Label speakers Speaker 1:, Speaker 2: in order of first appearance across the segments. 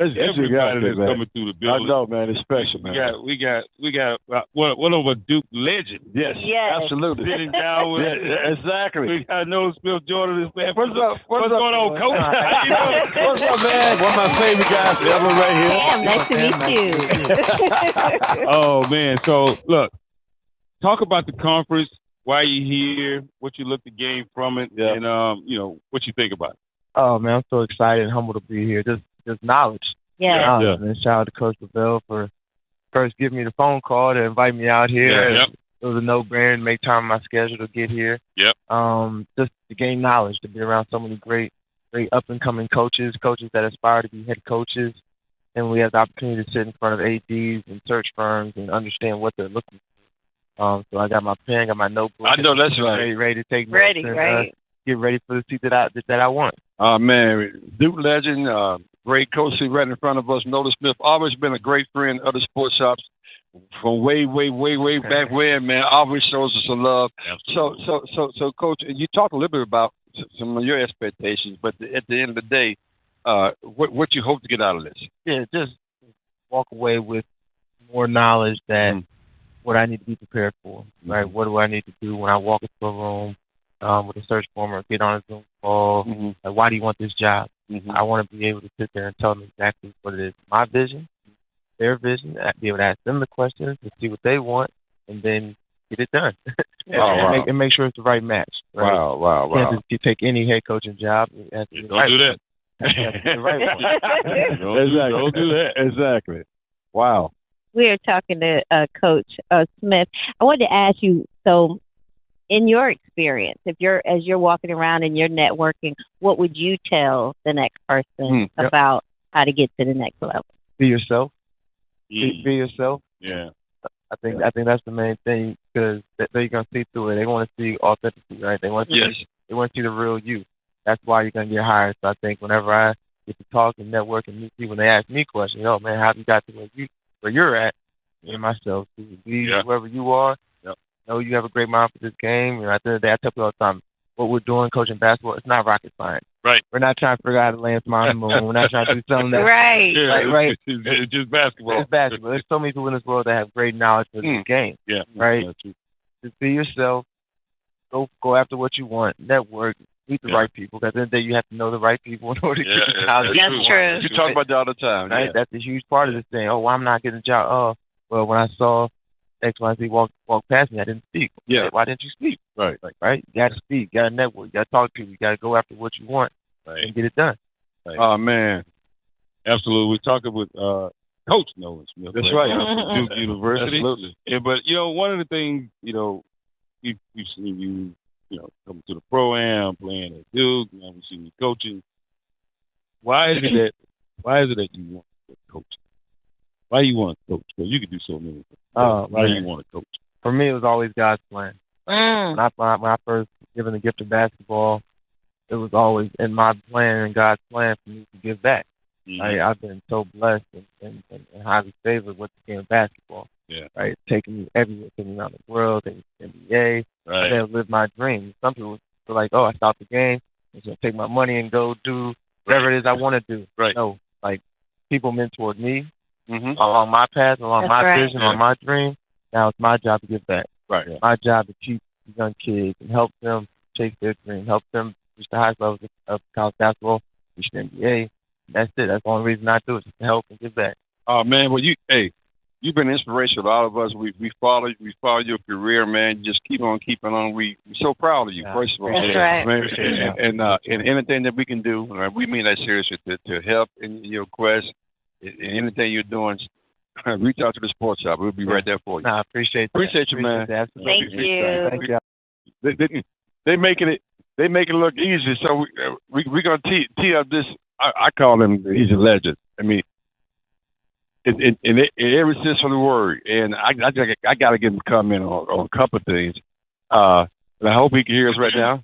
Speaker 1: Everybody that's coming through the building.
Speaker 2: I know, man. It's special, man.
Speaker 1: We got one of a Duke legend.
Speaker 2: Yes, absolutely.
Speaker 1: Sitting down with
Speaker 2: exactly.
Speaker 1: We got Nolan Smith-Jordan. What's up? What's going on, Coach?
Speaker 2: What's up, man? One of my favorite guys ever right here.
Speaker 3: Damn, nice to meet you.
Speaker 1: Oh man, so look, talk about the conference. Why you here? What you look to gain from it, and what you think about it.
Speaker 4: Oh man, I'm so excited and humbled to be here. Just knowledge.
Speaker 3: Yeah.
Speaker 4: And shout out to Coach LeVelle for first giving me the phone call to invite me out here.
Speaker 1: Yeah,
Speaker 4: It was a no-brainer to make time in my schedule to get here.
Speaker 1: Yep.
Speaker 4: Just to gain knowledge, to be around so many great up-and-coming coaches that aspire to be head coaches. And we have the opportunity to sit in front of ADs and search firms and understand what they're looking for. So I got my pen, got my notebook.
Speaker 2: I know that's right.
Speaker 4: Ready to take notes.
Speaker 3: Right.
Speaker 4: Get ready for the seat that I want.
Speaker 2: Man, Duke legend, great coach right in front of us. Nolan Smith, always been a great friend of the sports shops from way back when, man. Always shows us some love. So, Coach, you talked a little bit about some of your expectations, but at the end of the day, what you hope to get out of this?
Speaker 4: Yeah, just walk away with more knowledge that what I need to be prepared for, right? What do I need to do when I walk into a room with a search form or get on a Zoom call? Like, why do you want this job? I want to be able to sit there and tell them exactly what it is. My vision, their vision, be able to ask them the questions to see what they want, and then get it done. And make sure it's the right match. Right?
Speaker 2: Wow.
Speaker 4: Can't just take any head coaching job. It has to be the right
Speaker 1: do that.
Speaker 4: the right one.
Speaker 2: Exactly.
Speaker 1: Don't do that.
Speaker 2: Exactly. Wow.
Speaker 3: We are talking to Coach Smith. I wanted to ask you, so in your experience, as you're walking around and you're networking, what would you tell the next person about how to get to the next level?
Speaker 4: Be yourself. Be yourself.
Speaker 1: Yeah.
Speaker 4: I think that's the main thing, because they're gonna see through it. They want to see authenticity, right? They want to see the real you. That's why you're gonna get hired. So I think whenever I get to talk and network and meet people, when they ask me questions, oh man, how have you got to where you're at? Me and myself, be whoever you are. Know you have a great mind for this game. You know, at the end of the day, I tell people all the time, what we're doing, coaching basketball, it's not rocket science.
Speaker 1: Right.
Speaker 4: We're not trying to figure out how to land on the moon. We're not trying to do something that
Speaker 3: right.
Speaker 4: Right.
Speaker 1: It's just basketball.
Speaker 4: It's basketball. There's so many people in this world that have great knowledge for this game.
Speaker 1: Yeah.
Speaker 4: Right.
Speaker 1: Yeah,
Speaker 4: just be yourself. Go after what you want. Network. Meet the right people. Because at the end of the day, you have to know the right people in order to get the job.
Speaker 3: That's true.
Speaker 2: You talk about that all the time.
Speaker 4: Right.
Speaker 2: Yeah.
Speaker 4: That's a huge part of this thing. Oh, well, I'm not getting a job. Oh, well, when I saw X, Y, Z walk past me, I didn't speak.
Speaker 2: Yeah.
Speaker 4: Why didn't you speak?
Speaker 2: Right.
Speaker 4: Right. You got to speak. You got to network. You got to talk to people. You got to go after what you want and get it done.
Speaker 1: Right.
Speaker 2: Oh man.
Speaker 1: Absolutely. We're talking with Coach Nolan Smith.
Speaker 2: That's right.
Speaker 1: Duke University.
Speaker 2: Absolutely.
Speaker 1: Yeah, but one of the things we've seen you coming to the pro-am, playing at Duke. Now we've seen you coaching. Why is it that you want to coach? Why you want to coach? Because you can do so many things. Why do you want to coach?
Speaker 4: For me, it was always God's plan. When I first given the gift of basketball, it was always in my plan and God's plan for me to give back. I've been so blessed and highly favored with the game of basketball.
Speaker 1: Yeah.
Speaker 4: Right, taking me everywhere, taking me around the world, taking me to the NBA.
Speaker 1: Right.
Speaker 4: And live my dream. Some people feel like, oh, I stopped the game, I'm gonna take my money and go do whatever it is I want to do.
Speaker 1: Right.
Speaker 4: No, like people mentored me along my path, along my vision, along my dream. Now it's my job to give back.
Speaker 1: Right.
Speaker 4: It's my job to teach young kids and help them chase their dream, help them reach the highest levels of college basketball, reach the NBA. That's it. That's the only reason I do it, just to help and give back.
Speaker 2: Oh man, well you've been inspirational to all of us. We follow your career, man. Just keep on keeping on. We're so proud of you, first of all.
Speaker 3: That's right.
Speaker 2: Man, and anything that we can do, we mean that seriously, to help in your quest. And anything you're doing, reach out to the sports shop. We'll be right there for you.
Speaker 4: I appreciate that.
Speaker 2: Appreciate you, man.
Speaker 3: Thank you.
Speaker 4: Thank you.
Speaker 2: They make it look easy. So we're gonna tee up this. I call him. He's a legend. I mean, in every sense of the word. And I got to get him to comment on a couple of things. And I hope he can hear us right now.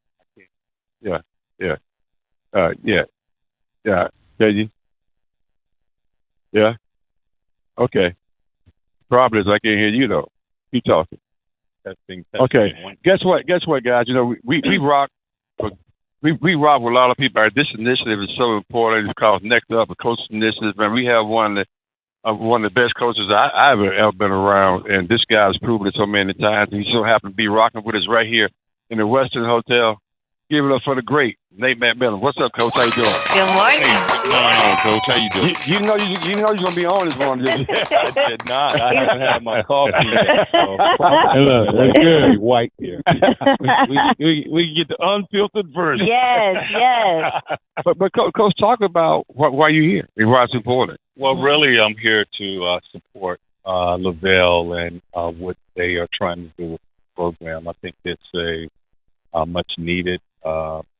Speaker 2: Yeah. Can you? Yeah. Okay. Problem is I can't hear you though. Keep talking.
Speaker 1: Testing.
Speaker 2: Okay. Guess what, guys? We rock we rock with a lot of people. This initiative is so important. It's called Next Up, a coach initiative. Man, we have one of the best coaches I've ever been around, and this guy's proven it so many times. He so happened to be rocking with us right here in the Western Hotel. Give it up for the great Nate McMillian. What's up, Coach? How you doing?
Speaker 3: Good morning.
Speaker 1: Hey, what's going on, Coach? How you doing?
Speaker 2: You know you're gonna be on this morning. Didn't you?
Speaker 1: I did not. I haven't had my coffee yet. So. Hey, look, that's good. White here. we get the unfiltered version.
Speaker 3: Yes.
Speaker 2: But Coach, talk about why you're here and why it's important.
Speaker 1: Well, really, I'm here to support LeVelle and what they are trying to do with the program. I think it's a much needed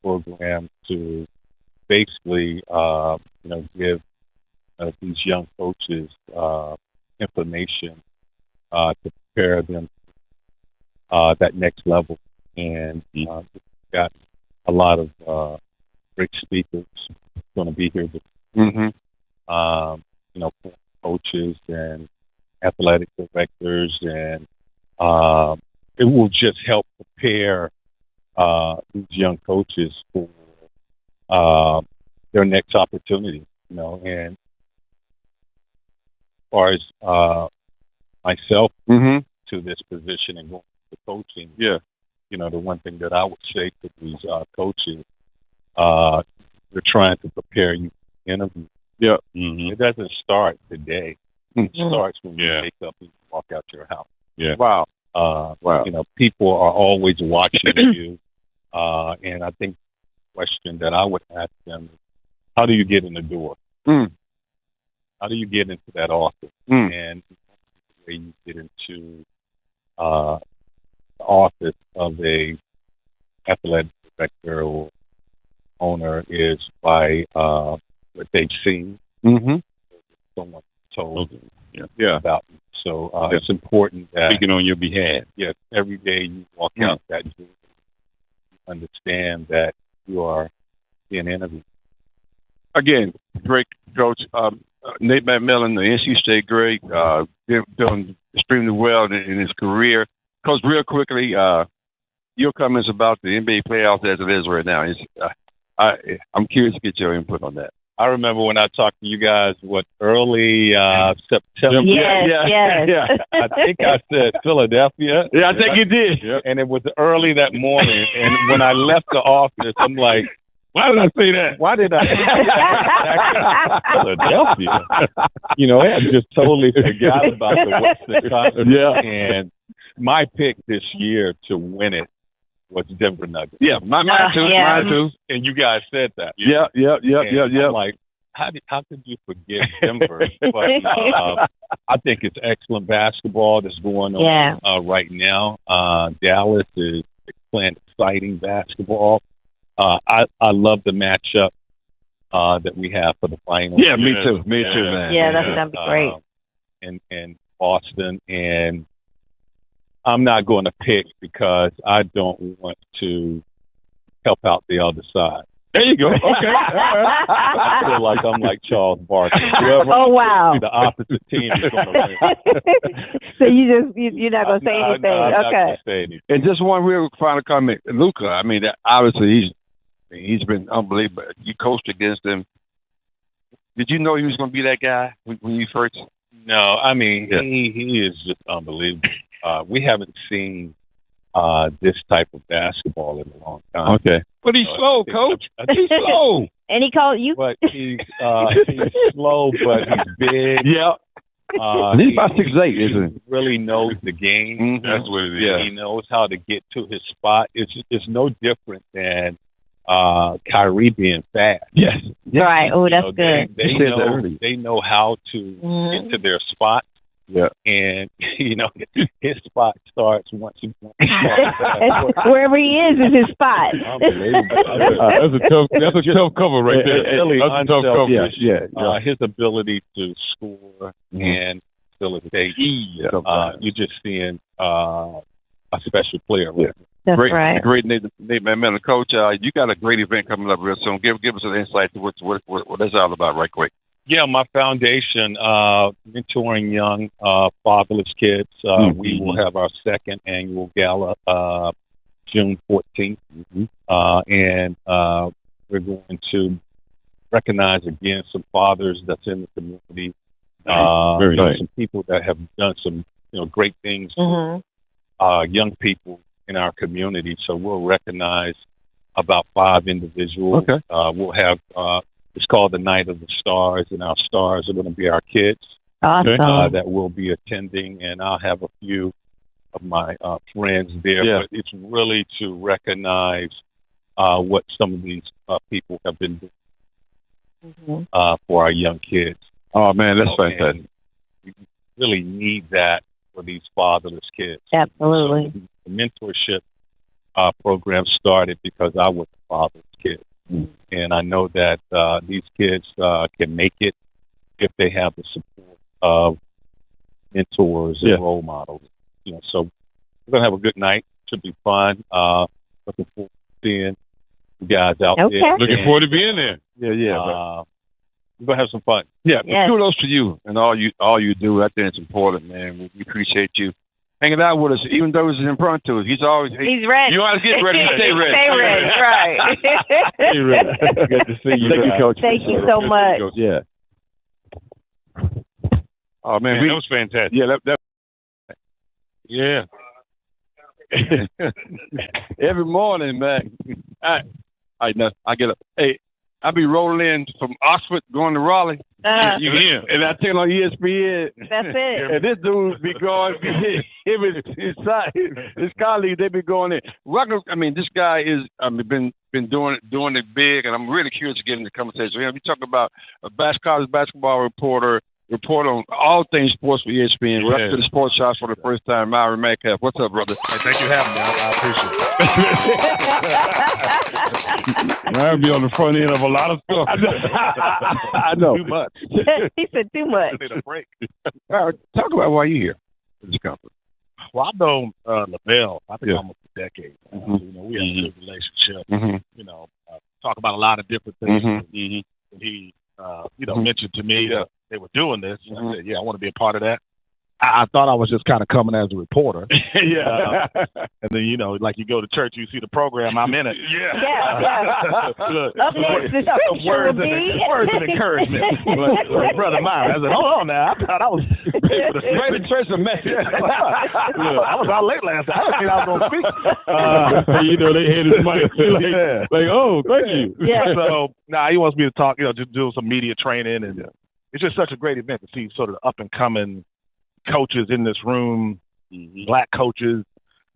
Speaker 1: program to basically, give these young coaches information to prepare them that next level. And we've got a lot of great speakers going to be here with coaches and athletic directors, and it will just help prepare these young coaches for their next opportunity, and as far as myself to this position and going to coaching, the one thing that I would say to these coaches, they're trying to prepare you for interview. Yeah. Mm-hmm. It doesn't start today. It starts when you wake up and walk out your house. Yeah. Wow. People are always watching you. And I think the question that I would ask them is, how do you get in the door? How do you get into that office? And the way you get into the office of a athletic director or owner is by what they've seen. Someone told about you. So it's important that speaking on your behalf. Yes, every day you walk out that door, you understand that you are being interviewed.
Speaker 2: Again, great coach. Nate McMillian, the NC State great, doing extremely well in his career. Coach, real quickly, your comments about the NBA playoffs as it is right now. I'm curious to get your input on that.
Speaker 1: I remember when I talked to you guys, early September.
Speaker 3: Yes.
Speaker 1: I think I said Philadelphia.
Speaker 2: Yeah, I think you did.
Speaker 1: Yep. And it was early that morning. And when I left the office, I'm like, why did I say that? Why did I Philadelphia? I just totally forgot about the Western Conference. Yeah. And my pick this year to win it was Denver Nuggets.
Speaker 2: Yeah, mine too.
Speaker 1: And you guys said that.
Speaker 2: Yeah.
Speaker 1: I'm like, how could you forget Denver? But I think it's excellent basketball that's going on right now. Dallas is playing exciting baskall. I love the matchup that we have for the finals.
Speaker 2: Yeah, me too, man.
Speaker 3: Yeah, that's going to be great.
Speaker 1: And Boston, and I'm not going to pick because I don't want to help out the other side. There you go. Okay. I feel like I'm like Charles Barkley.
Speaker 3: Oh, wow.
Speaker 1: The opposite team is going to win.
Speaker 3: So you're not going to say anything.
Speaker 1: I'm not
Speaker 3: okay.
Speaker 1: going to say anything.
Speaker 2: And just one real final comment. Luka, I mean, obviously he's been unbelievable. You coached against him. Did you know he was going to be that guy when you first?
Speaker 1: No, I mean, he is just unbelievable. We haven't seen this type of basketball in a long time.
Speaker 2: Okay. But he's slow, Coach. He's slow.
Speaker 3: And he called you?
Speaker 1: But he's slow, but he's big.
Speaker 2: Yeah. He's about 6'8", isn't he?
Speaker 1: Really knows the game.
Speaker 2: Mm-hmm.
Speaker 1: That's what it is. Yeah. He knows how to get to his spot. It's no different than Kyrie being fast.
Speaker 2: Yes.
Speaker 3: Right. Oh, that's good.
Speaker 1: They know how to get to their spot. Yeah. And, his spot starts once he
Speaker 3: wherever he is his spot.
Speaker 1: That's a tough cover right there. Really that's a tough cover. Yeah. His ability to score and facilitate. You're just seeing a special player. Yeah.
Speaker 3: That's
Speaker 2: great,
Speaker 3: right.
Speaker 2: Great Nate McMillian. Coach, you got a great event coming up real soon. Give us an insight to what that's all about right quick.
Speaker 1: Yeah, my foundation, mentoring young fatherless kids. We will have our second annual gala
Speaker 5: June 14th. And we're going to recognize again some fathers that's in the community.
Speaker 2: Very nice.
Speaker 5: Some people that have done some, great things for young people in our community. So we'll recognize about 5 individuals.
Speaker 2: Okay.
Speaker 5: We'll have, it's called the Night of the Stars, and our stars are going to be our kids.
Speaker 3: Awesome.
Speaker 5: That will be attending, and I'll have a few of my friends there.
Speaker 2: Yeah.
Speaker 5: But it's really to recognize what some of these people have been doing for our young kids.
Speaker 2: Oh, man, that's fantastic.
Speaker 5: We really need that for these fatherless kids.
Speaker 3: Absolutely.
Speaker 5: So the mentorship program started because I was a fatherless kid. And I know that these kids can make it if they have the support of mentors and role models. So we're going to have a good night. Should be fun. Looking forward to seeing you guys out there.
Speaker 1: Looking forward to being there.
Speaker 5: Yeah. We're going to have some fun.
Speaker 2: Yeah, but kudos to you and all you do. I think it's important, man. We appreciate you hanging out with us, even though it's impromptu. He's
Speaker 3: ready.
Speaker 2: You always get ready. Stay ready.
Speaker 3: Stay ready, right.
Speaker 2: Stay ready. Good to see you. Thank you, Coach.
Speaker 3: Thank you so much.
Speaker 2: Yeah. Oh, man.
Speaker 1: That was fantastic.
Speaker 2: Yeah, every morning, man. I get up. Hey, I be rolling in from Oxford going to Raleigh. And I turn on ESPN.
Speaker 3: That's it.
Speaker 2: And this dude be going, his colleagues, they be going in. Welcome. I mean, this guy is been doing it big, and I'm really curious to get into the conversation. We talk about a college basketball reporter. Report on all things sports for ESPN. We're up to the sports shots for the first time. Myron Metcaff. What's up, brother?
Speaker 6: Hey, thank you for having me. I appreciate it.
Speaker 1: Myron be on the front end of a lot of stuff.
Speaker 2: I know.
Speaker 6: Too much.
Speaker 3: He said too much.
Speaker 6: I need a break.
Speaker 2: Talk about why you're here at this conference.
Speaker 6: Well, I've known LeVelle, I think almost a decade. We have a good relationship. Talk about a lot of different things. He, mentioned to me that they were doing this. And I said, I want to be a part of that. I thought I was just kind of coming as a reporter. And then, like you go to church, you see the program, I'm in it. Look,
Speaker 3: Up next, the scripture will be.
Speaker 6: Words of encouragement. Like, Brother Myron, I said, hold on now. I thought I was
Speaker 2: Straight to church a message.
Speaker 6: I was out late last night. I didn't think I was going to speak.
Speaker 1: They had his mic. Like, oh, thank you.
Speaker 3: Yeah.
Speaker 6: So, he wants me to talk, just do some media training. And it's just such a great event to see sort of the up-and-coming coaches in this room, black coaches,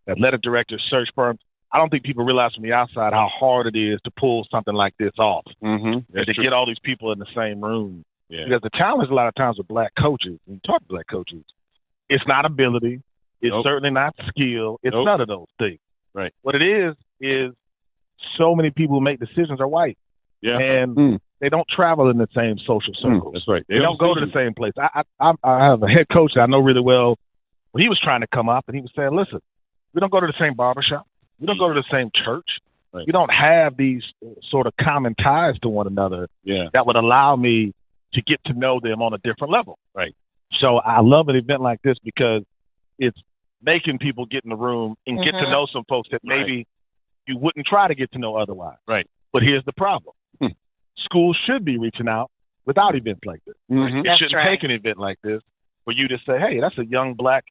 Speaker 6: athletic directors, search firms. I don't think people realize from the outside how hard it is to pull something like this off. To get all these people in the same room. Because the challenge a lot of times with black coaches, when you talk to black coaches, it's not ability, it's certainly not skill, it's none of those things.
Speaker 1: Right.
Speaker 6: What it is so many people who make decisions are white. And they don't travel in the same social circles.
Speaker 1: That's right.
Speaker 6: They don't go to the same place. I have a head coach that I know really well. When he was trying to come up, and he was saying, listen, we don't go to the same barbershop. We don't go to the same church. Right. We don't have these sort of common ties to one another that would allow me to get to know them on a different level.
Speaker 1: Right.
Speaker 6: So I love an event like this because it's making people get in the room and get to know some folks that maybe you wouldn't try to get to know otherwise.
Speaker 1: Right.
Speaker 6: But here's the problem. Schools should be reaching out without events like this. It shouldn't take an event like this for you to say, hey, that's a young black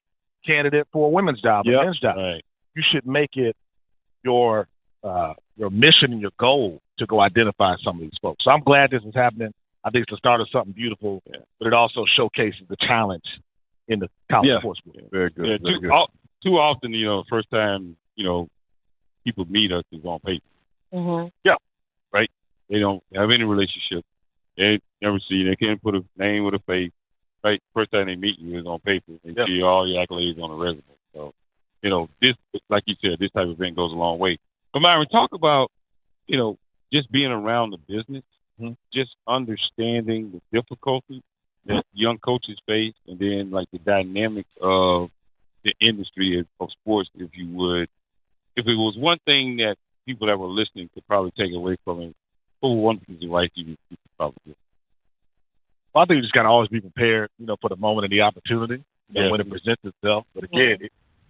Speaker 6: candidate for a women's job, a men's job.
Speaker 1: Right.
Speaker 6: You should make it your mission and your goal to go identify some of these folks. So I'm glad this is happening. I think it's the start of something beautiful, but it also showcases the challenge in the college sports world.
Speaker 2: Very good.
Speaker 1: Too often, first time, people meet us is on paper. Right? They don't have any relationship. They never see. They can't put a name with a face. Right? First time they meet you is on paper. They see all your accolades on the resume. So, this, like you said, this type of event goes a long way. But Myron, talk about, just being around the business, just understanding the difficulties that young coaches face, and then like the dynamics of the industry of sports, if you would. If it was one thing that people that were listening could probably take away from it, what one piece of advice you could probably give?
Speaker 6: Well, I think you just got to always be prepared, for the moment and the opportunity when it presents itself. But again,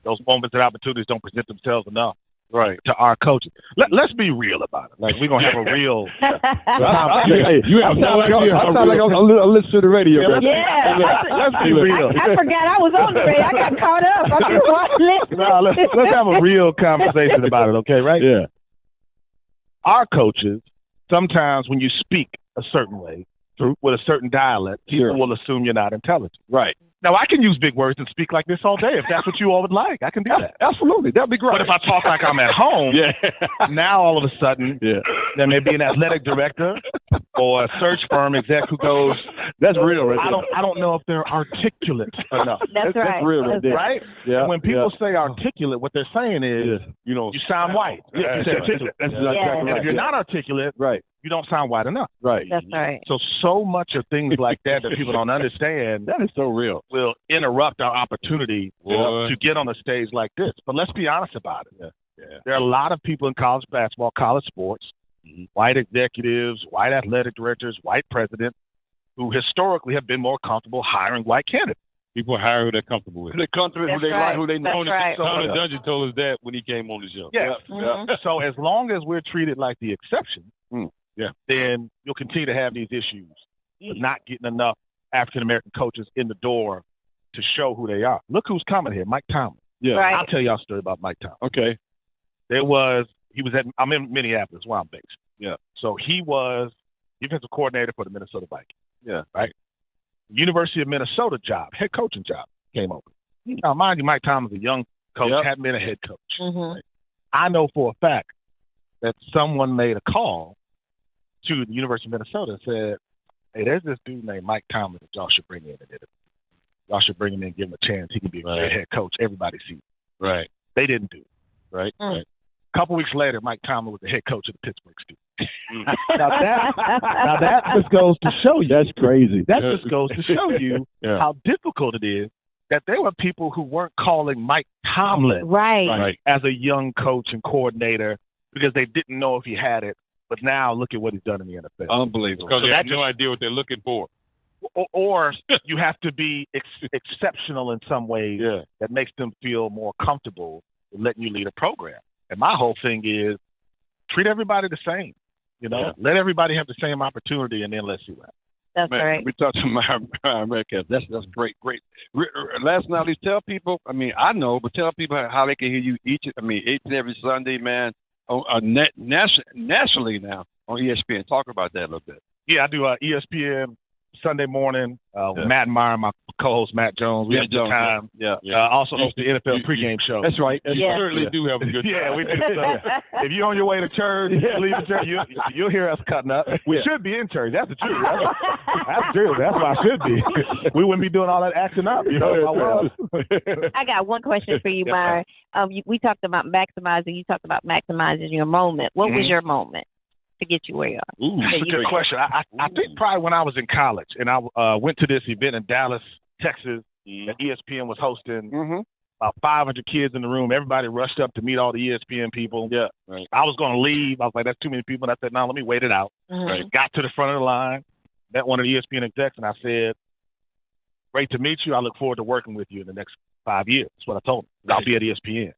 Speaker 6: those moments and opportunities don't present themselves enough. to our coaches. Let's be real about it. Like, we're going to have a real
Speaker 2: Hey, you have no idea. I sound like I'm listening to the radio.
Speaker 3: Yeah.
Speaker 6: Let's be real.
Speaker 3: I forgot I was on the radio. I got caught up. I just watched
Speaker 6: No, let's have a real conversation about it, okay, right?
Speaker 2: Yeah.
Speaker 6: Our coaches, sometimes when you speak a certain way, with a certain dialect, people will assume you're not intelligent.
Speaker 2: Right.
Speaker 6: Now, I can use big words and speak like this all day if that's what you all would like. I can do that.
Speaker 2: Absolutely. That'd be great.
Speaker 6: But if I talk like I'm at home, now all of a sudden, there may be an athletic director or a search firm exec who goes,
Speaker 2: that's real right there.
Speaker 6: I don't know if they're articulate enough.
Speaker 3: That's right.
Speaker 2: That's real right there.
Speaker 6: Right?
Speaker 2: Yeah.
Speaker 6: When people say articulate, what they're saying is, you sound white. You say articulate.
Speaker 2: That's
Speaker 3: Yeah.
Speaker 2: exactly
Speaker 6: And
Speaker 2: right.
Speaker 6: if you're not articulate, you don't sound white enough.
Speaker 2: Right.
Speaker 3: That's right.
Speaker 6: So much of things like that people don't understand
Speaker 2: That is so real.
Speaker 6: will interrupt our opportunity to get on a stage like this. But let's be honest about it. There are a lot of people in college basketball, college sports, white executives, white athletic directors, white presidents, who historically have been more comfortable hiring white candidates.
Speaker 1: People hire who they're comfortable with.
Speaker 2: They're comfortable, who they like, who they know.
Speaker 1: Tony Dungy told us that when he came on the show.
Speaker 6: Yeah. So as long as we're treated like the exception, then you'll continue to have these issues with not getting enough African-American coaches in the door to show who they are. Look who's coming here, Mike Tomlin.
Speaker 2: Yeah.
Speaker 3: Right.
Speaker 6: I'll tell y'all a story about Mike Tomlin.
Speaker 2: Okay.
Speaker 6: I'm in Minneapolis, where I'm based.
Speaker 2: Yeah.
Speaker 6: So he was defensive coordinator for the Minnesota Vikings.
Speaker 2: Yeah.
Speaker 6: Right. University of Minnesota job, head coaching job came open. Now, mind you, Mike Tomlin's a young coach, hadn't been a head coach. Right? I know for a fact that someone made a call to the University of Minnesota and said, hey, there's this dude named Mike Tomlin that y'all should bring in. Y'all should bring him in, give him a chance. He can be a great head coach. Everybody sees it.
Speaker 1: Right.
Speaker 6: They didn't do it.
Speaker 1: Right.
Speaker 6: A couple weeks later, Mike Tomlin was the head coach of the Pittsburgh Steelers. Now that just goes to show you.
Speaker 2: That's crazy.
Speaker 6: That just goes to show you how difficult it is that there were people who weren't calling Mike Tomlin as a young coach and coordinator because they didn't know if he had it. But now look at what he's done in the NFL.
Speaker 2: Unbelievable.
Speaker 1: Because they have no idea what they're looking for.
Speaker 6: Or you have to be exceptional in some ways that makes them feel more comfortable with letting you lead a program. And my whole thing is treat everybody the same. Let everybody have the same opportunity, and then let's see what happens.
Speaker 3: That's right.
Speaker 2: We talked to Myron Metcaff. That's great. Last night, please tell people. I mean, I know, but tell people how they can hear you each and every Sunday, man. Nationally now on ESPN. Talk about that a little bit.
Speaker 6: Yeah, I do ESPN Sunday morning. Matt and Myron, my co-host Matt Jones. We have a good time. Also host the NFL pregame show.
Speaker 2: That's right.
Speaker 1: You certainly do have a good time.
Speaker 6: Yeah, we do. So if you're on your way to church, leave the church, you'll hear us cutting up. We should be in church. That's the truth. That's true. That's why I should be. We wouldn't be doing all that acting up.
Speaker 3: I got one question for you, Myron. We talked about maximizing. You talked about maximizing your moment. What was your moment to get you where you are?
Speaker 6: That's a good question. I think probably when I was in college, and I went to this event in Dallas, Texas, that ESPN was hosting. About 500 kids in the room. Everybody rushed up to meet all the ESPN people. Yeah, right. I was going to leave. I was like, that's too many people. And I said, no, let me wait it out. Right. Got to the front of the line, met one of the ESPN execs, and I said, great to meet you. I look forward to working with you in the next 5 years. That's what I told him. I'll be at ESPN.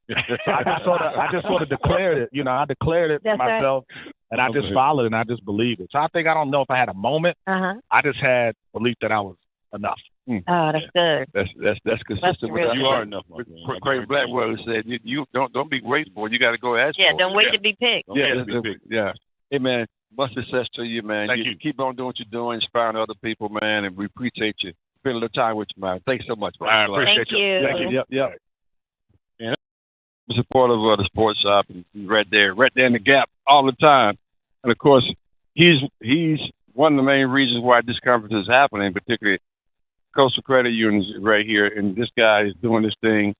Speaker 6: I just sort of declared it. I declared it to myself, and I just followed it, and I just believed it. So I don't know if I had a moment. I just had belief that I was enough.
Speaker 3: Oh, that's good.
Speaker 2: That's consistent with
Speaker 1: you are enough.
Speaker 2: Creighton Blackwell said, "You don't be wasteful. You got to go ask for it."
Speaker 3: Yeah, don't wait to be picked.
Speaker 2: Yeah. Hey man, much success to you, man.
Speaker 6: Thank you.
Speaker 2: Keep on doing what you're doing, inspiring other people, man, and we appreciate you. Spend a little time with you, man. Thanks so much, man.
Speaker 6: I appreciate you.
Speaker 3: Thank you.
Speaker 2: Yep. And I'm supportive of the sports shop, and he's right there in the gap all the time. And of course, he's one of the main reasons why this conference is happening, particularly Coastal Credit Unions right here. And this guy is doing this thing.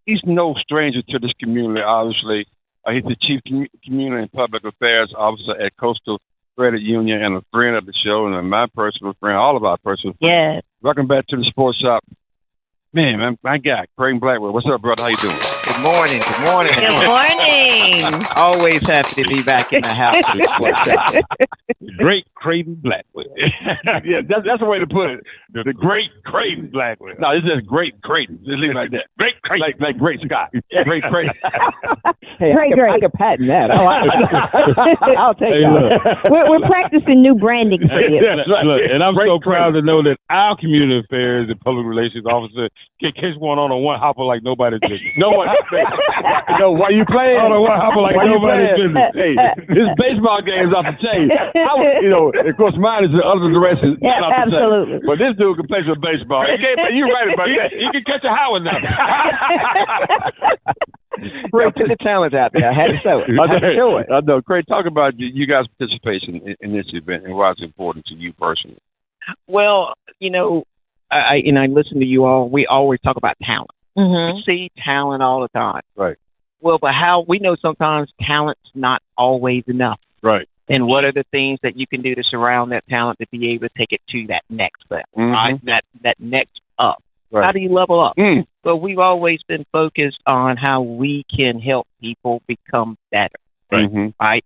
Speaker 2: He's no stranger to this community, obviously. He's the Chief Community and Public Affairs Officer at Coastal Credit Union and a friend of the show and my personal friend, all of our personal friends.
Speaker 3: Yes.
Speaker 2: Welcome back to the Sports Shop. Man, my guy, Creighton Blackwell. What's up, brother? How you doing?
Speaker 7: Good morning. Good morning.
Speaker 3: Good morning.
Speaker 7: Always happy to be back in the house.
Speaker 1: Great Creighton Blackwell.
Speaker 2: Yeah, that's the way to put it.
Speaker 1: The great Creighton Blackwell.
Speaker 2: No, it's just great Creighton. Just leave it like that.
Speaker 1: Great Creighton.
Speaker 2: Like Great Scott. Great Creighton.
Speaker 8: Hey, I could patent that. I'll take
Speaker 1: Hey,
Speaker 8: that.
Speaker 3: We're practicing new branding for you.
Speaker 1: Look, and I'm so proud to know that our community affairs and public relations officer can catch one on one hopper like nobody's business.
Speaker 2: No one. No, while you playing?
Speaker 1: On a one hopper like
Speaker 2: While you
Speaker 1: nobody's
Speaker 2: playing?
Speaker 1: business.
Speaker 2: Hey, this baseball game is off the chain. Of course, mine is the other direction.
Speaker 3: Yeah,
Speaker 2: not off the chain.
Speaker 3: absolutely.
Speaker 2: But this dude can play some baseball. You're right about that.
Speaker 1: He can catch a Howard now.
Speaker 8: Great, put the talent out there. I had to show it. I had to show it.
Speaker 2: I know. Craig, talk about you guys' participation in this event and why it's important to you personally.
Speaker 7: Well, I listen to you all. We always talk about talent.
Speaker 3: Mm-hmm.
Speaker 7: We see talent all the time.
Speaker 2: Right.
Speaker 7: Well, but how we know sometimes talent's not always enough.
Speaker 2: Right.
Speaker 7: And what are the things that you can do to surround that talent to be able to take it to that next step, right? That next up.
Speaker 2: Right.
Speaker 7: How do you level up?
Speaker 2: Mm.
Speaker 7: But we've always been focused on how we can help people become better,
Speaker 2: Right. Mm-hmm.
Speaker 7: right?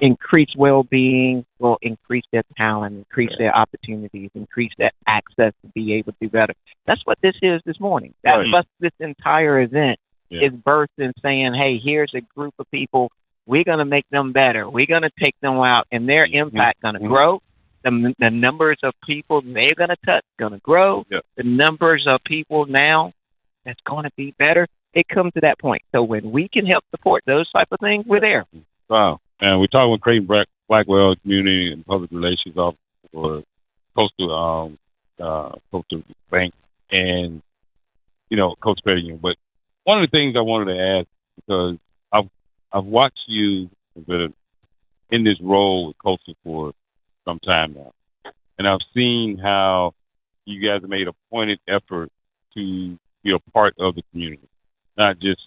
Speaker 7: Increase well-being will increase their talent, increase their opportunities, increase their access to be able to do better. That's what this is this morning. That's what this entire event is birthed in saying, hey, here's a group of people. We're going to make them better. We're going to take them out, and their impact going to grow. The numbers of people they're going to touch going to grow.
Speaker 2: Yeah.
Speaker 7: The numbers of people now that's going to be better. It comes to that point. So when we can help support those type of things, we're there.
Speaker 1: Wow. And we're talking with Creighton Blackwell, Community and Public Relations Officer for Coastal Bank and, Coach Credit Union. But one of the things I wanted to ask, because I've watched you in this role with Coastal for some time now, and I've seen how you guys have made a pointed effort to be a part of the community, not just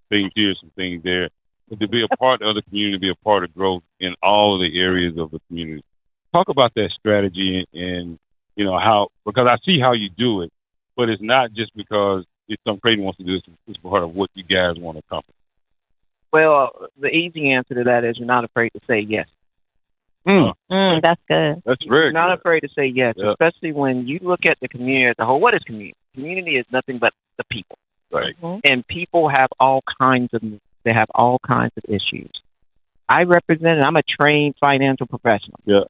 Speaker 1: things here, some things there, but to be a part of the community, be a part of growth in all of the areas of the community. Talk about that strategy and how, because I see how you do it, but it's not just because it's some Creighton wants to do this. It's part of what you guys want to accomplish.
Speaker 7: Well, the easy answer to that is you're not afraid to say yes.
Speaker 3: That's good.
Speaker 2: That's very
Speaker 7: You're not
Speaker 2: good.
Speaker 7: afraid to say yes,
Speaker 2: Yeah.
Speaker 7: especially when you look at the community as a whole. What is community? Community is nothing but the people.
Speaker 2: Right.
Speaker 7: And people have all kinds of issues. I'm a trained financial professional.
Speaker 2: Yeah.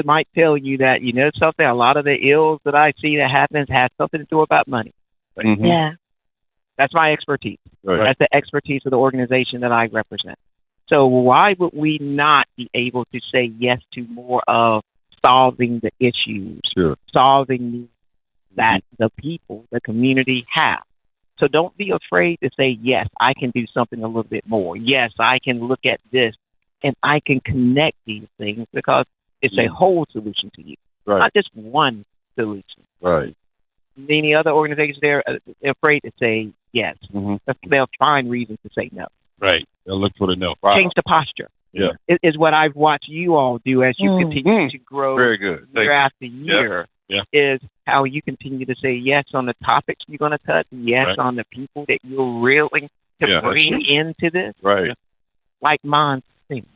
Speaker 7: Might tell you that, something, a lot of the ills that I see that happens has something to do about money.
Speaker 2: Mm-hmm.
Speaker 3: Yeah.
Speaker 7: That's my expertise.
Speaker 2: Right.
Speaker 7: That's the expertise of the organization that I represent. So why would we not be able to say yes to more of solving the issues, solving needs that the people, the community have? So don't be afraid to say, yes, I can do something a little bit more. Yes, I can look at this and I can connect these things because it's a whole solution to you, not just one solution.
Speaker 2: Right.
Speaker 7: Many other organizations, they're afraid to say yes. They'll find reasons to say no.
Speaker 1: Right. They'll look for the no.
Speaker 7: Change the posture.
Speaker 2: Yeah.
Speaker 7: Is what I've watched you all do as you continue to grow
Speaker 2: Very good.
Speaker 7: year after year.
Speaker 1: Yeah.
Speaker 7: Is how you continue to say yes on the topics you're going to touch, yes on the people that you're willing to bring into this.
Speaker 2: Right.
Speaker 7: Like mine think.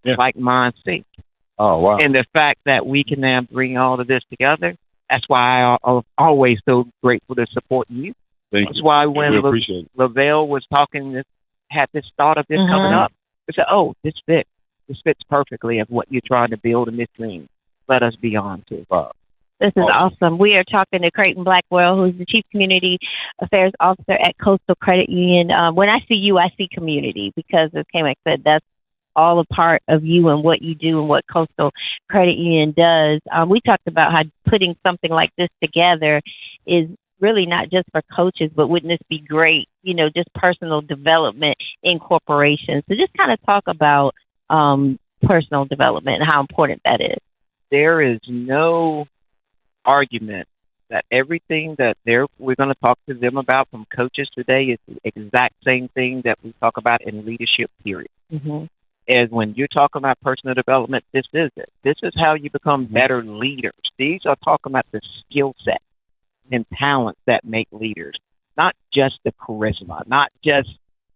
Speaker 7: Like mine think.
Speaker 2: Oh, wow.
Speaker 7: And the fact that we can now bring all of this together, that's why I'm always so grateful to support you. That's why when LeVelle was talking, had this thought of this coming up, I said, oh, this fits. This fits perfectly of what you're trying to build in this dream. Let us be on to.
Speaker 2: Wow.
Speaker 3: This is awesome. We are talking to Creighton Blackwell, who's the Chief Community Affairs Officer at Coastal Credit Union. When I see you, I see community because, as K-Mac said, that's all a part of you and what you do and what Coastal Credit Union does. We talked about how putting something like this together is really not just for coaches, but wouldn't this be great, just personal development in corporations. So just kind of talk about personal development and how important that is.
Speaker 7: There is no argument that everything that we're going to talk to them about from coaches today is the exact same thing that we talk about in leadership, period. As when you're talking about personal development, this is it. This is how you become better leaders. These are talking about the skill set and talents that make leaders. not just the charisma, not just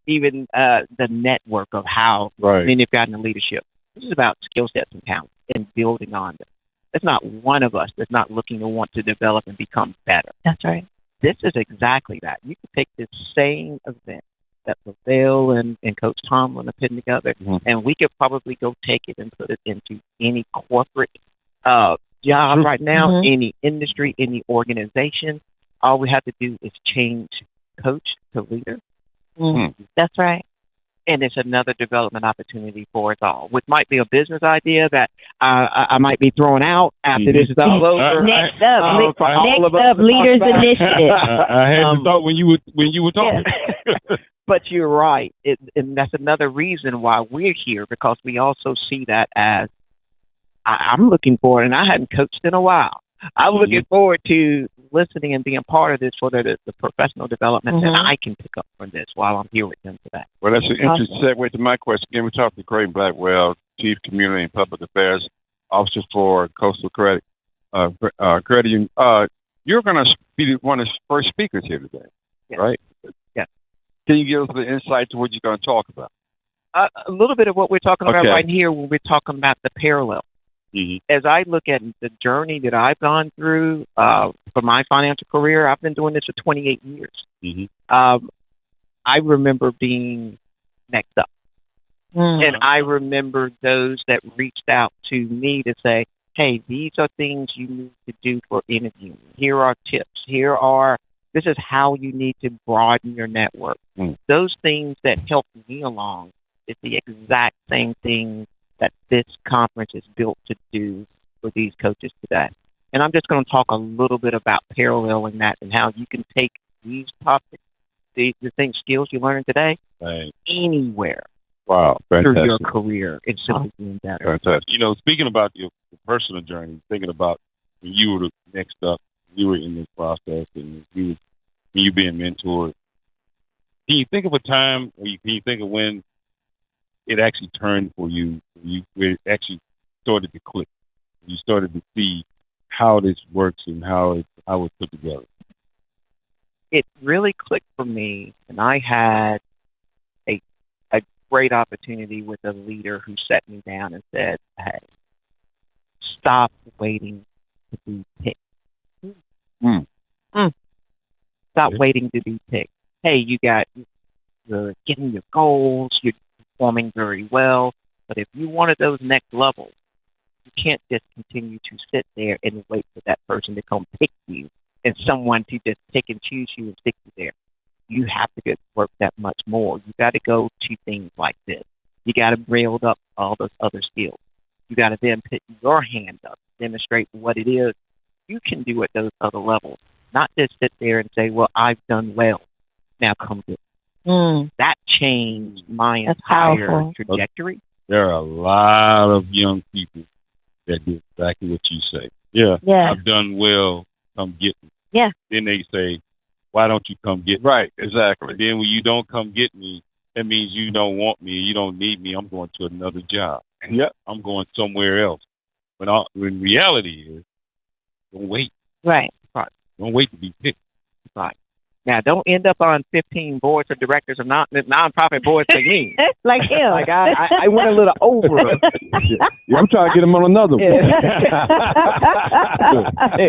Speaker 7: even the network of how many have gotten the leadership. This is about skill sets and talent and building on them. There's not one of us that's not looking to want to develop and become better.
Speaker 3: That's right.
Speaker 7: This is exactly that. You can take this same event that LeVelle and Coach Tomlin are putting together, and we could probably go take it and put it into any corporate job right now, any industry, any organization. All we have to do is change coach to leader.
Speaker 3: That's right.
Speaker 7: And it's another development opportunity for us all, which might be a business idea that I might be throwing out after this is all over.
Speaker 3: Next up, Leaders Initiative.
Speaker 1: I had the thought when you were talking.
Speaker 7: But you're right, and that's another reason why we're here, because we also see that as I'm looking forward, and I hadn't coached in a while. I'm looking forward to listening and being part of this for the professional development that I can pick up from this while I'm here with them today.
Speaker 2: Well, that's an interesting segue to my question. Again, we talked to Creighton Blackwell, Chief Community and Public Affairs Officer for Coastal Credit Union. You're going to be one of the first speakers here today, right?
Speaker 7: Yeah.
Speaker 2: Can you give us the insight to what you're going to talk about?
Speaker 7: A little bit of what we're talking about right here when we're talking about the parallel. As I look at the journey that I've gone through for my financial career, I've been doing this for 28 years. I remember being next up. And I remember those that reached out to me to say, hey, these are things you need to do for interviewing. Here are tips. This is how you need to broaden your network. Those things that helped me along is the exact same thing that this conference is built to do for these coaches today. And I'm just going to talk a little bit about paralleling that and how you can take these topics, the things, skills you learn today, anywhere through your career. It's simply being better.
Speaker 1: Fantastic. You know, speaking about your personal journey, thinking about when you were the next up, you were in this process, and when you being mentored, can you think of a time, or can you think of when it actually turned for you, where it actually started to click? You started to see how this works and how it's put together.
Speaker 7: It really clicked for me, and I had a great opportunity with a leader who sat me down and said, hey, stop waiting to be picked. Stop waiting to be picked. Hey, you're getting your goals, you're performing very well, but if you wanted those next levels, you can't just continue to sit there and wait for that person to come pick you and someone to just pick and choose you and stick you there. You have to get work that much more. You got to go to things like this. You got to build up all those other skills. You got to then put your hand up, demonstrate what it is you can do at those other levels, not just sit there and say, well, I've done well. Now come get it. That changed my entire trajectory.
Speaker 1: There are a lot of young people that do exactly what you say. I've done well, come get me. Then they say, why don't you come get me?
Speaker 2: Right, exactly.
Speaker 1: Then when you don't come get me, that means you don't want me, you don't need me. I'm going to another job. I'm going somewhere else. But when reality is, don't wait.
Speaker 3: Right.
Speaker 1: Don't wait to be picked.
Speaker 7: Right. Now, don't end up on 15 boards of directors of nonprofit boards like me.
Speaker 3: Like him.
Speaker 8: Like I went a little over.
Speaker 2: I'm trying to get him on another one.
Speaker 1: You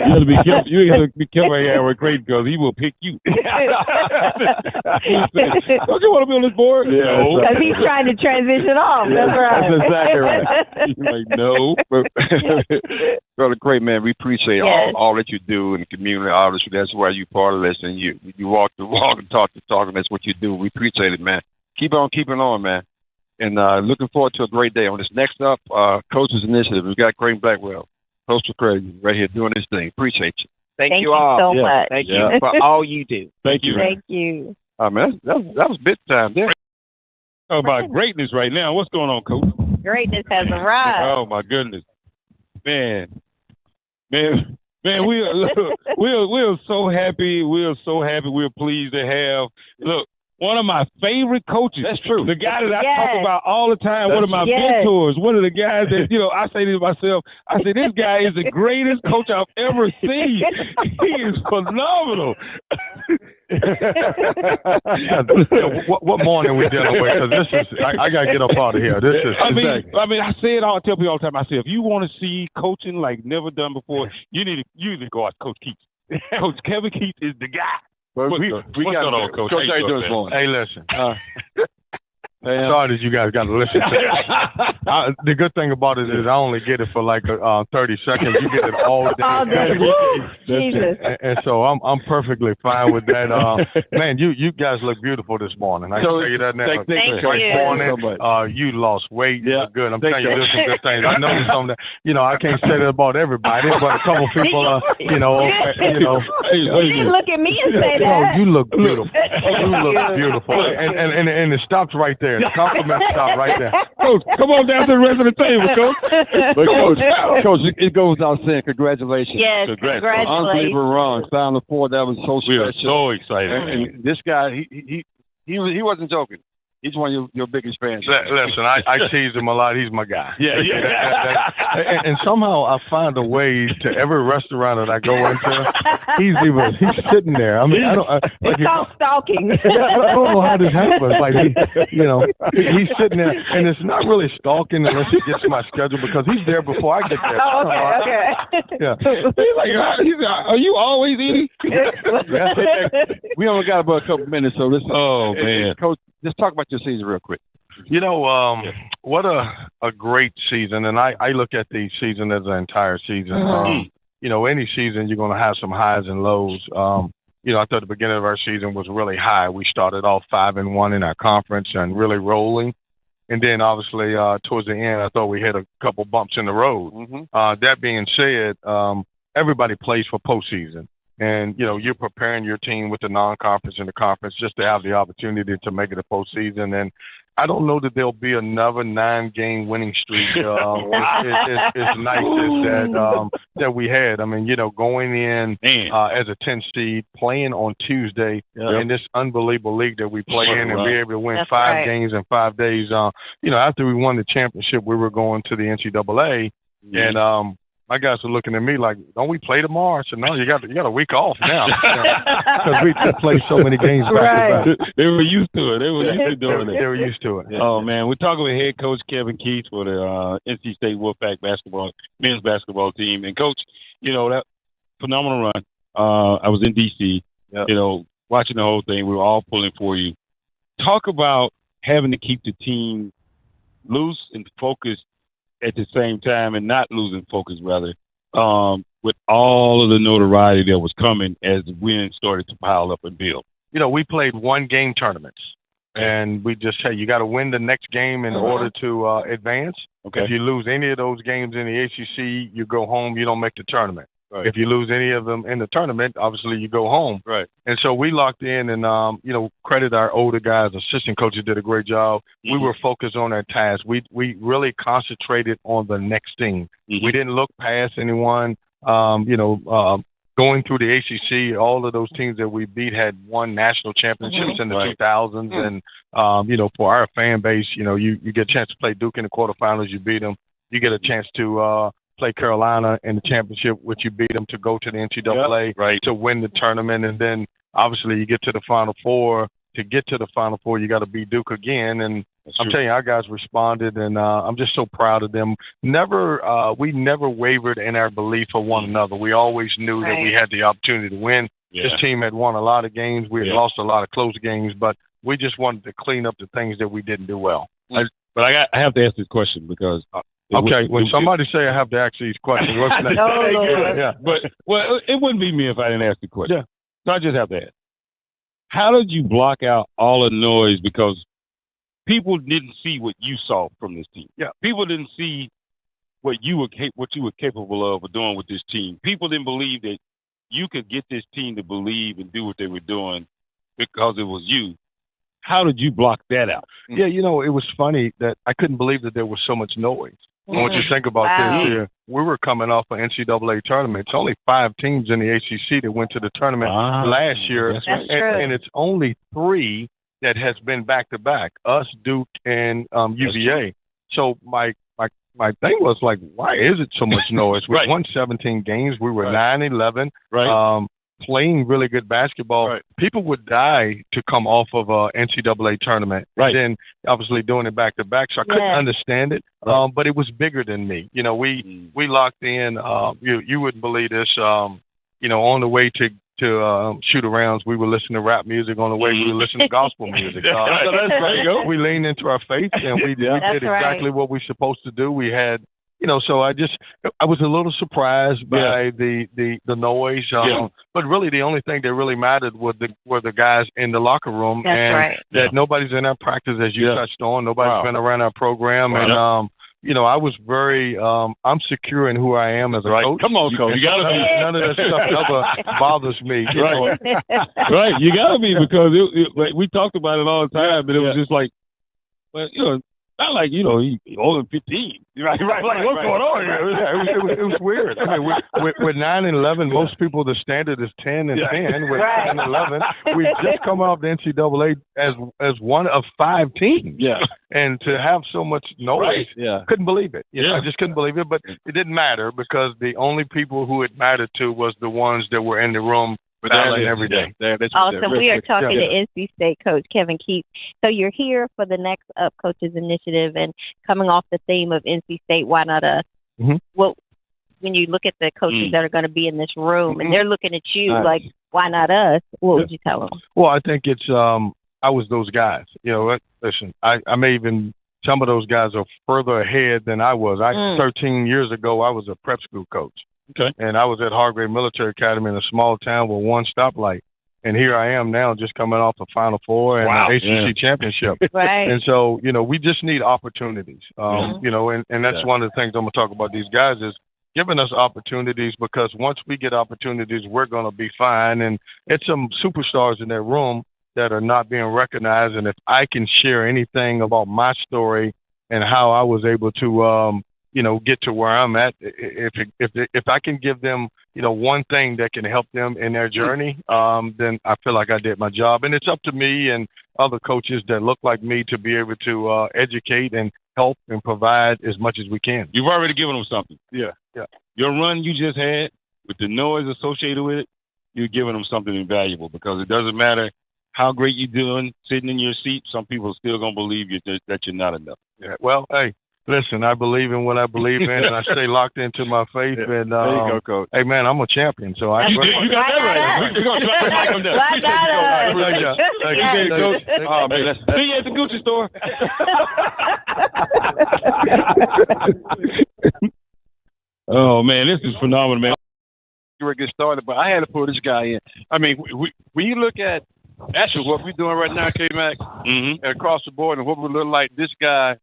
Speaker 1: got to be careful. You got to be careful here with Creighton, because he will pick you. Don't you want to be on this board? No.
Speaker 3: Because he's trying to transition off. That's right.
Speaker 2: That's exactly right.
Speaker 1: You're like, no.
Speaker 2: Brother Creighton, man, we appreciate all that you do in the community. Obviously, that's why you're part of this, and you walk the walk and talk the talk, and that's what you do. We appreciate it, man. Keep on keeping on, man. And looking forward to a great day. On this next up, Coaches Initiative, we've got Creighton Blackwell, Coastal Credit right here doing this thing. Appreciate you.
Speaker 7: Thank you all
Speaker 3: so much.
Speaker 7: Thank you for all you do.
Speaker 1: Thank you.
Speaker 3: Thank you.
Speaker 2: Man, that was big time there.
Speaker 1: Talk about greatness right now. What's going on, Coach?
Speaker 3: Greatness has arrived.
Speaker 1: Oh, my goodness. Man, we are so happy. We're so happy. We're pleased to have, look, one of my favorite coaches.
Speaker 2: That's true.
Speaker 1: The guy that I talk about all the time. One of my mentors. One of the guys that, I say to myself, this guy is the greatest coach I've ever seen. He is phenomenal.
Speaker 5: What morning we dealing with? Because this is, I got to get up out of here. This is.
Speaker 1: I say it all. I tell people all the time. I say, if you want to see coaching like never done before, you need to go out to Coach Keats. Coach Kevin Keats is the guy.
Speaker 2: But we got on, Coach. Coach, how you doing this morning?
Speaker 5: Hey, listen. Sorry that you guys got to listen to it. The good thing about it is I only get it for like 30 seconds. You get it all day.
Speaker 3: All day. Jesus.
Speaker 5: And so I'm perfectly fine with that. Man, you guys look beautiful this morning. I can tell you that now.
Speaker 3: Thank you.
Speaker 5: Morning, you lost weight. You look good. I'm telling you, there's some good things. I know some that I can't say that about everybody, but a couple people,
Speaker 3: You didn't look at me and say that.
Speaker 5: You look beautiful. You look beautiful. And it stops right there. The compliment stop right there.
Speaker 1: Coach, come on down to the rest of the table, Coach.
Speaker 2: But Coach, it goes without saying, congratulations.
Speaker 3: Yes, congratulations.
Speaker 2: Unbelievable run. Final four, that was so special.
Speaker 1: We are so excited.
Speaker 2: And this guy, he wasn't joking. He's one of your biggest fans.
Speaker 5: Listen, I tease him a lot. He's my guy.
Speaker 1: Yeah.
Speaker 5: And somehow I find a way to every restaurant that I go into, he's sitting there. I mean,
Speaker 3: it's called stalking.
Speaker 5: I don't know how this happens. Like he's sitting there, and it's not really stalking unless he gets my schedule because he's there before I get there.
Speaker 3: Oh, okay.
Speaker 5: Yeah.
Speaker 1: He's like, are you always eating?
Speaker 2: We only got about a couple minutes, so listen.
Speaker 1: Oh man,
Speaker 2: Coach, just talk about your season real quick.
Speaker 5: What a great season, and I look at the season as an entire season. Any season you're going to have some highs and lows. I thought the beginning of our season was really high. We started off 5-1 in our conference and really rolling. And then obviously towards the end, I thought we hit a couple bumps in the road. That being said, everybody plays for postseason. And, you're preparing your team with the non-conference and the conference just to have the opportunity to make it a postseason. And I don't know that there'll be another 9-game winning streak. It's nice that we had. I mean, going in as a 10 seed, playing on Tuesday in this unbelievable league that we play in, and be able to win five games in 5 days. After we won the championship, we were going to the NCAA, and my guys are looking at me like, don't we play tomorrow? I said, no, you got a week off now. Because we play so many games back to back.
Speaker 1: They were used to it. They were used to doing it.
Speaker 5: They were used to it.
Speaker 1: Oh, man. We're talking with head coach Kevin Keats for the NC State Wolfpack men's basketball team. And, Coach, that phenomenal run. I was in D.C., watching the whole thing. We were all pulling for you. Talk about having to keep the team loose and focused at the same time, and not losing focus, rather, with all of the notoriety that was coming as the wins started to pile up and build.
Speaker 5: We played 1-game tournaments, and we just say you got to win the next game in order to advance. Okay. If you lose any of those games in the ACC, you go home, you don't make the tournament. Right. If you lose any of them in the tournament, obviously you go home.
Speaker 1: Right.
Speaker 5: And so we locked in and, credit our older guys. Assistant coaches did a great job. We were focused on our task. We really concentrated on the next thing. We didn't look past anyone. Going through the ACC, all of those teams that we beat had won national championships in the 2000s. And, for our fan base, you get a chance to play Duke in the quarterfinals, you beat them. You get a chance to play Carolina in the championship, which you beat them to go to the NCAA to win the tournament. And then obviously you get to the Final Four. To get to the Final Four, you got to beat Duke again. And I'm telling you, our guys responded, and I'm just so proud of them. We never wavered in our belief of one another. We always knew that we had the opportunity to win. Yeah. This team had won a lot of games. We had lost a lot of close games, but we just wanted to clean up the things that we didn't do well.
Speaker 1: But I have to ask this question because
Speaker 5: when somebody say I have to ask these questions, what's next?
Speaker 1: It wouldn't be me if I didn't ask the question. Yeah. So I just have to ask. How did you block out all the noise? Because people didn't see what you saw from this team. Yeah. People didn't see what you were capable of doing with this team. People didn't believe that you could get this team to believe and do what they were doing because it was you. How did you block that out?
Speaker 5: Yeah, it was funny that I couldn't believe that there was so much noise. And when you think about this year, we were coming off an NCAA tournament. It's only 5 teams in the ACC that went to the tournament last year.
Speaker 3: That's true.
Speaker 5: And it's only 3 that has been back-to-back, us, Duke, and UVA. So my thing was like, why is it so much noise? We won 17 games. We were 9-11. Right.
Speaker 2: playing really good basketball.
Speaker 6: Right.
Speaker 2: People would die to come off of a NCAA tournament.
Speaker 5: Right.
Speaker 2: And then obviously doing it back to back. So I couldn't understand it.
Speaker 5: Right.
Speaker 2: But it was bigger than me. You know, we locked in. You wouldn't believe this. You know, on the way to shoot arounds, we were listening to rap music. On the way, we were listening to gospel music. We leaned into our faith, and we did exactly what we're supposed to do. We had, you know, so I was a little surprised by the noise. But really, the only thing that really mattered were the guys in the locker room, that nobody's in our practice, as you touched on. Nobody's been around our program, and you know, I was very, I'm secure in who I am as a coach.
Speaker 5: Come on, coach. You gotta be.
Speaker 2: None of that stuff ever bothers me.
Speaker 5: Right. Right. You gotta be, because like, we talked about it all the time, but it was just like, well, you know, not like, you know, he older than 15. Right. Like, what's going on here?
Speaker 2: It was weird. I mean, with 9 and 11, most people, the standard is 10 and 10. With 10 and 11, we just come off the NCAA as one of 5 teams.
Speaker 5: Yeah.
Speaker 2: And to have so much noise, couldn't believe it. You know, I just couldn't believe it. But it didn't matter, because the only people who it mattered to was the ones that were in the room battling every day.
Speaker 3: Awesome. We are talking to NC State coach Kevin Keats. So you're here for the Next Up Coaches Initiative, and coming off the theme of NC State, why not us? Well, when you look at the coaches that are going to be in this room, and they're looking at you like, why not us? What would you tell them?
Speaker 2: Well, I think it's I was those guys. You know, listen, I may even, some of those guys are further ahead than I was. 13 years ago, I was a prep school coach.
Speaker 5: Okay.
Speaker 2: And I was at Hargrave Military Academy in a small town with one stoplight. And here I am now, just coming off a Final Four and an ACC championship.
Speaker 3: Right.
Speaker 2: And so, you know, we just need opportunities. You know, and that's one of the things I'm going to talk about these guys is giving us opportunities, because once we get opportunities, we're going to be fine. And it's some superstars in that room that are not being recognized. And if I can share anything about my story and how I was able to, you know, get to where I'm at, if I can give them, you know, one thing that can help them in their journey, then I feel like I did my job. And it's up to me and other coaches that look like me to be able to educate and help and provide as much as we can.
Speaker 1: You've already given them something.
Speaker 2: Yeah.
Speaker 1: Your run you just had, with the noise associated with it, you're giving them something invaluable, because it doesn't matter how great you're doing sitting in your seat. Some people are still going to believe you that you're not enough.
Speaker 2: Yeah. Well, hey, listen, I believe in what I believe in, and I stay locked into my faith. And
Speaker 5: there you go, Coach.
Speaker 2: Hey, man, I'm a champion, so I.
Speaker 5: You got that right. We're gonna try to
Speaker 2: Thank you, Coach.
Speaker 5: Oh man, see you at the Gucci store. Oh man, this is phenomenal, man.
Speaker 2: We're getting started, but I had to pull this guy in. I mean, when you look at actually what we're doing right now, K-Mac, across the board, and what we look like, this guy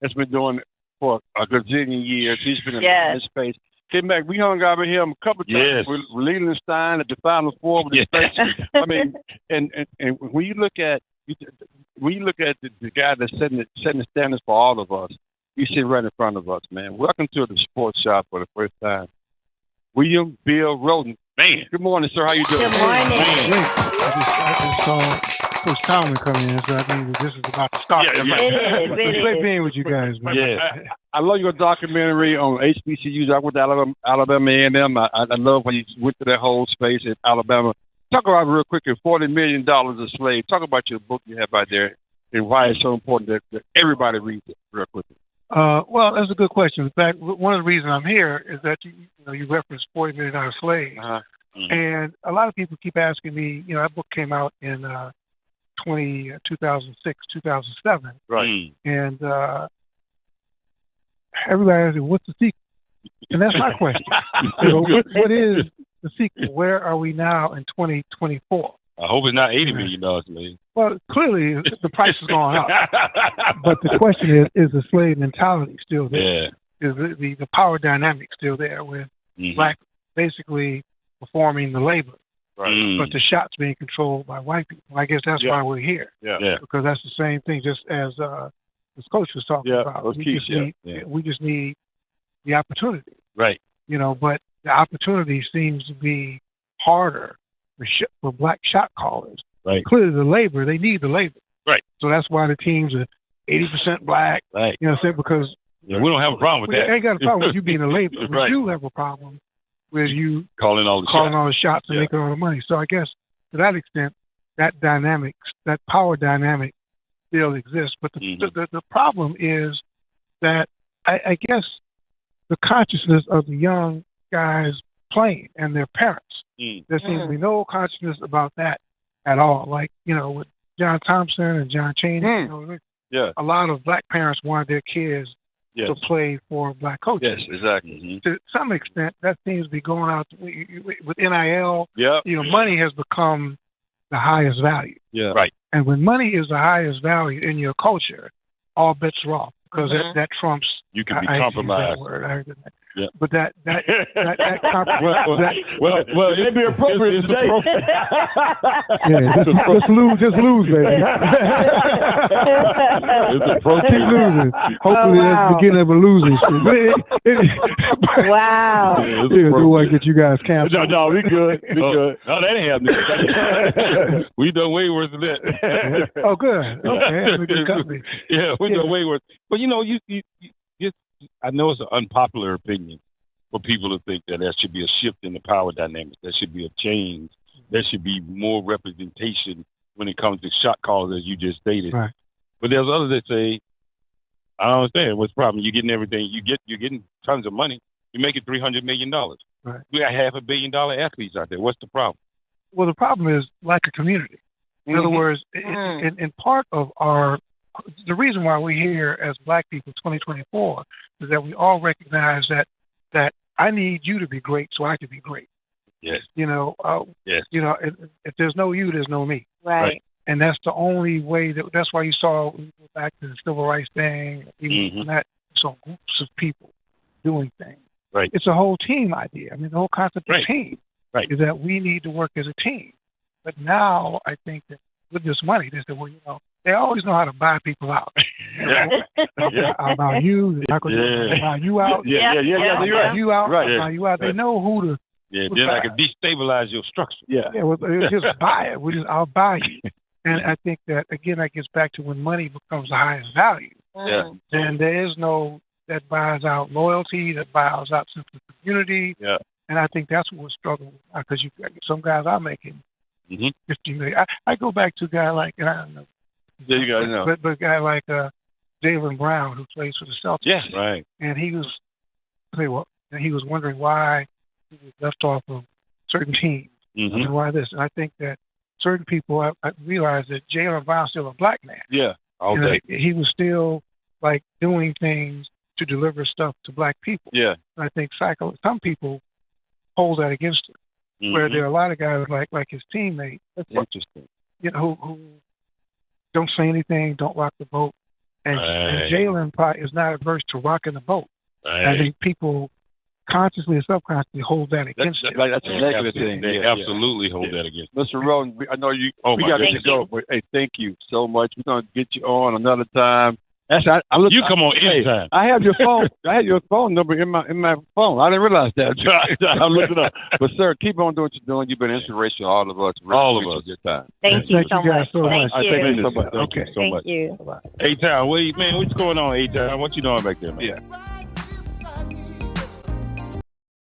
Speaker 2: has been doing for a gazillion years. He's been in this space. K-Mac, we hung out with him a couple of times. We're Liedenstein at the Final Four with his space. I mean, and when you look at the guy that's setting the standards for all of us, you sit right in front of us, man. Welcome to the sports shop for the first time. William Bill Rhoden. Man, good morning, sir. How you doing?
Speaker 3: Good morning.
Speaker 9: I just saw Coach Tomlin coming in, so I think this is about to start.
Speaker 3: It is.
Speaker 9: Great being with you guys, man.
Speaker 2: I love your documentary on HBCUs. I went to Alabama A&M. I love when you went to that whole space at Alabama. Talk about real quick, $40 million a slave. Talk about your book you have out there and why it's so important that everybody reads it real quickly.
Speaker 9: Well, that's a good question. In fact, one of the reasons I'm here is that you referenced $40 million slaves, and a lot of people keep asking me. You know, that book came out in 2006, 2007,
Speaker 2: right?
Speaker 9: And everybody asks, "What's the sequel?" And that's my question. What is the sequel? Where are we now in 2024?
Speaker 1: I hope it's not $80 million, man.
Speaker 9: Well, clearly the price has gone up. But the question is the slave mentality still there? Is the power dynamic still there with black basically performing the labor, but the shots being controlled by white people? I guess that's why we're here. Because that's the same thing, just as Coach was talking about. We just need the opportunity.
Speaker 1: Right.
Speaker 9: You know, but the opportunity seems to be harder for black shot callers.
Speaker 1: Right.
Speaker 9: Clearly the labor, they need the labor.
Speaker 1: Right.
Speaker 9: So that's why the teams are 80% black.
Speaker 1: Right.
Speaker 9: You know what I'm saying? Because
Speaker 1: we don't have a problem with that.
Speaker 9: I ain't got a problem with you being a labor.
Speaker 1: Right.
Speaker 9: We do have a problem with you
Speaker 1: calling all the
Speaker 9: shots and making all the money. So I guess to that extent, that dynamic, that power dynamic still exists. But the problem is that I guess the consciousness of the young guys playing and their parents, there seems to be no consciousness about that at all. Like, with John Thompson and John Chaney, a lot of black parents wanted their kids to play for black coaches.
Speaker 2: Yes, exactly.
Speaker 9: To some extent, that seems to be going out with NIL.
Speaker 2: Yeah.
Speaker 9: Money has become the highest value.
Speaker 2: Yeah. Right.
Speaker 9: And when money is the highest value in your culture, all bets are off because that trumps.
Speaker 1: You can be compromised.
Speaker 9: That word. I heard that.
Speaker 1: Yeah.
Speaker 9: But that
Speaker 2: well, it'd be appropriate today.
Speaker 9: Just lose, baby. Keep losing. Hopefully that's the beginning of a losing streak.
Speaker 3: Wow.
Speaker 9: Do want to get you guys canceled.
Speaker 2: No, we good.
Speaker 1: No, that ain't happening. We done way worse than that.
Speaker 9: Oh, good. Okay, that's a good company.
Speaker 1: Yeah, we done way worse. But you I know it's an unpopular opinion for people to think that there should be a shift in the power dynamics. There should be a change. There should be more representation when it comes to shot calls, as you just stated.
Speaker 9: Right.
Speaker 1: But there's others that say, I don't understand. What's the problem? You're getting everything. You're getting tons of money. You're making $300 million.
Speaker 9: Right.
Speaker 1: We got $500 million athletes out there. What's the problem?
Speaker 9: Well, the problem is lack of community. In other words, in part of the reason why we're here as black people 2024 is that we all recognize that I need you to be great so I can be great.
Speaker 1: Yes.
Speaker 9: Yes. If there's no you, there's no me.
Speaker 3: Right.
Speaker 9: And that's the only way that's why you saw back to the civil rights thing, even that you saw groups of people doing things.
Speaker 1: Right.
Speaker 9: It's a whole team idea. I mean, the whole concept of team
Speaker 1: is
Speaker 9: that we need to work as a team. But now I think that with this money, they said, well, they always know how to buy people out. I'll buy you. I'll buy you out.
Speaker 2: You're right.
Speaker 9: You out.
Speaker 2: Right.
Speaker 9: I'll buy you out. They know who to.
Speaker 1: Yeah, then I can destabilize your structure.
Speaker 9: Well, just buy it. I'll buy you. And I think that, again, that gets back to when money becomes the highest value.
Speaker 1: Yeah.
Speaker 9: Then there is no that buys out loyalty, that buys out sense of community.
Speaker 1: Yeah.
Speaker 9: And I think that's what we're struggling with because some guys are making $50 million. I go back to a guy like, and I don't know.
Speaker 2: Yeah, you guys know.
Speaker 9: But a guy like Jaylen Brown, who plays for the Celtics.
Speaker 1: Yes, right.
Speaker 9: And he was wondering why he was left off of certain teams and why this. And I think that certain people, I realized that Jaylen Brown's still a black man.
Speaker 1: Yeah, all day.
Speaker 9: He was still like doing things to deliver stuff to black people.
Speaker 1: Yeah.
Speaker 9: And I think some people hold that against him, where there are a lot of guys like his teammate.
Speaker 1: That's interesting.
Speaker 9: Who don't say anything, don't rock the boat. And Jaylen probably is not averse to rocking the boat. I think people consciously or subconsciously hold that against him.
Speaker 2: That's a negative thing.
Speaker 1: They absolutely hold that against him.
Speaker 2: Mr. Rhoden, I know you. We got to go. But, hey, thank you so much. We're going to get you on another time.
Speaker 1: You come on anytime.
Speaker 2: I have your phone. I had your phone number in my phone. I didn't realize that. I'm looking up. But sir, keep on doing what you're doing. You've been inspirational, all of us.
Speaker 1: All of us.
Speaker 2: Your time.
Speaker 3: Thank you so much.
Speaker 9: Thank
Speaker 3: you.
Speaker 2: Thank you so much.
Speaker 3: Thank you.
Speaker 1: A-Town, what's going on, A-Town? What you doing back there, man?
Speaker 2: Yeah.